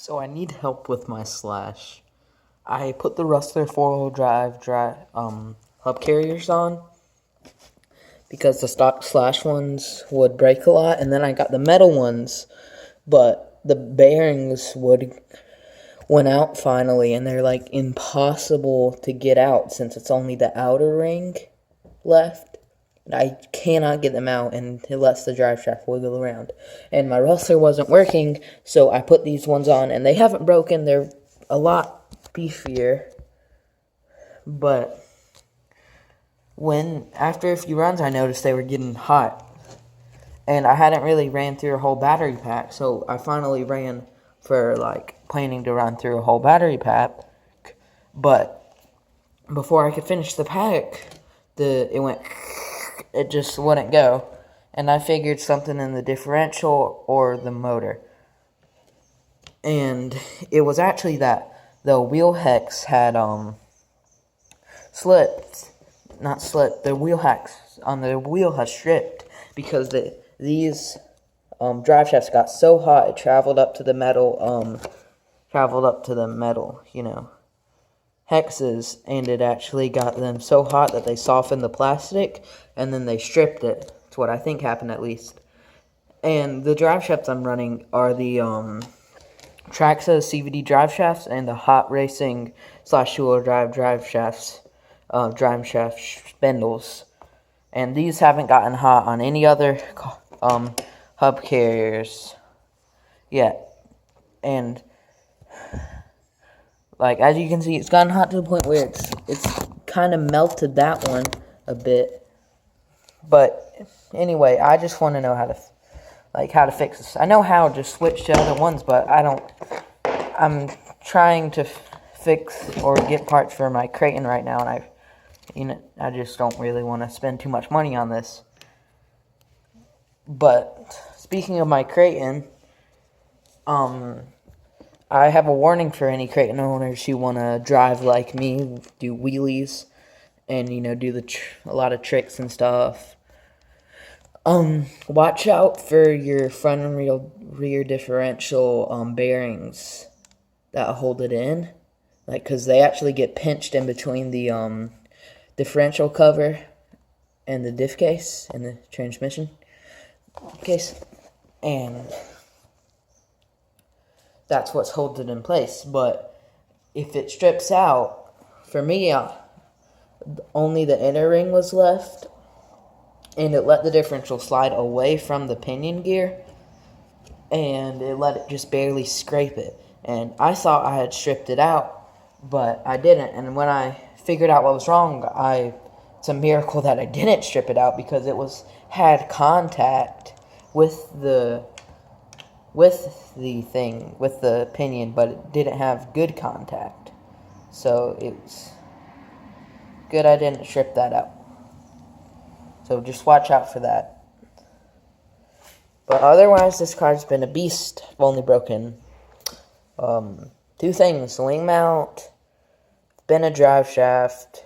So I need help with my Slash. I put the Rustler 4-wheel drive hub carriers on because the stock Slash ones would break a lot, and then I got the metal ones, but the bearings went out finally, and they're like impossible to get out since it's only the outer ring left. I cannot get them out, and it lets the drive shaft wiggle around. And my Rustler wasn't working, so I put these ones on, and they haven't broken. They're a lot beefier. But after a few runs, I noticed they were getting hot. And I hadn't really ran through a whole battery pack, so I finally ran for, planning to run through a whole battery pack. But before I could finish the pack, it just wouldn't go. And I figured something in the differential or the motor. And it was actually that the wheel hex had slipped. Not slipped, the wheel hex on the wheel had stripped because these drive shafts got so hot it traveled up to the metal hexes, and it actually got them so hot that they softened the plastic, and then they stripped it. That's what I think happened, at least. And the drive shafts I'm running are the Traxxas CVD drive shafts and the Hot Racing /2-wheel drive shafts, drive shaft spindles. And these haven't gotten hot on any other hub carriers yet. And as you can see, it's gotten hot to the point where it's kind of melted that one a bit. But anyway, I just want to know how to fix this. I know how to switch to other ones, but I'm trying to fix or get parts for my kraton right now, and I just don't really want to spend too much money on this. But speaking of my kraton, I have a warning for any kraton owners who want to drive like me, do wheelies, and, do a lot of tricks and stuff. Watch out for your front and rear differential bearings that hold it in, because they actually get pinched in between the differential cover and the diff case and the transmission case, and that's what's holding it in place. But if it strips out, for me, only the inner ring was left, and it let the differential slide away from the pinion gear, and it let it just barely scrape it. And I thought I had stripped it out, but I didn't. And when I figured out what was wrong, it's a miracle that I didn't strip it out, because it had contact with the pinion, but it didn't have good contact. So it's good I didn't strip that out. So just watch out for that. But otherwise, this car's been a beast. I've only broken 2 things: the wing mount, bent a drive shaft.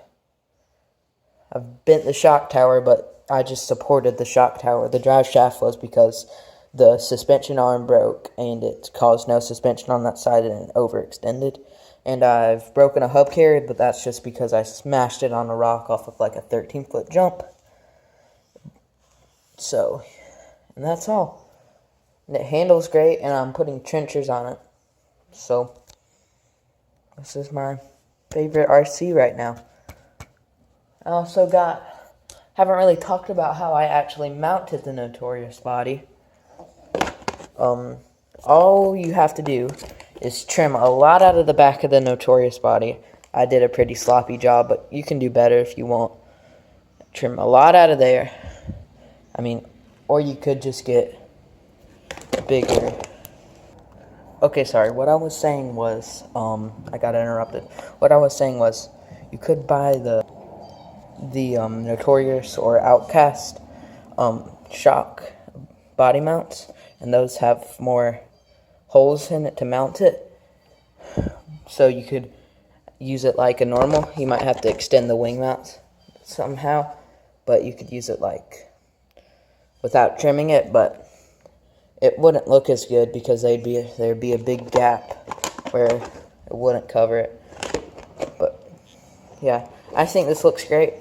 I've bent the shock tower, but I just supported the shock tower. The drive shaft was because the suspension arm broke, and it caused no suspension on that side, and it overextended. And I've broken a hub carrier, but that's just because I smashed it on a rock off of a 13-foot jump. So, and that's all. And it handles great, and I'm putting trenchers on it. So, this is my favorite RC right now. I also haven't really talked about how I actually mounted the Notorious body. All you have to do is trim a lot out of the back of the Notorious body. I did a pretty sloppy job, but you can do better if you want. Trim a lot out of there. Or you could just get bigger. Okay, sorry. What I was saying was, I got interrupted. What I was saying was, you could buy the Notorious or Outcast shock body mounts, and those have more holes in it to mount it. So you could use it like a normal. You might have to extend the wing mounts somehow, but you could use it without trimming it, but it wouldn't look as good because there'd be a big gap where it wouldn't cover it. But yeah, I think this looks great.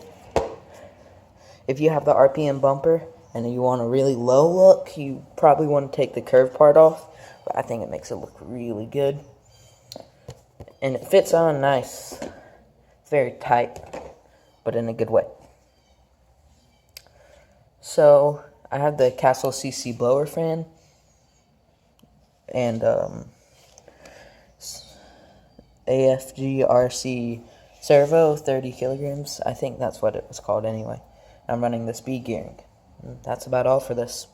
If you have the RPM bumper and you want a really low look, you probably want to take the curved part off, but I think it makes it look really good. And it fits on nice. It's very tight, but in a good way. So I have the Castle CC blower fan and AFG RC servo, 30 kilograms. I think that's what it was called anyway. I'm running the speed gearing. That's about all for this.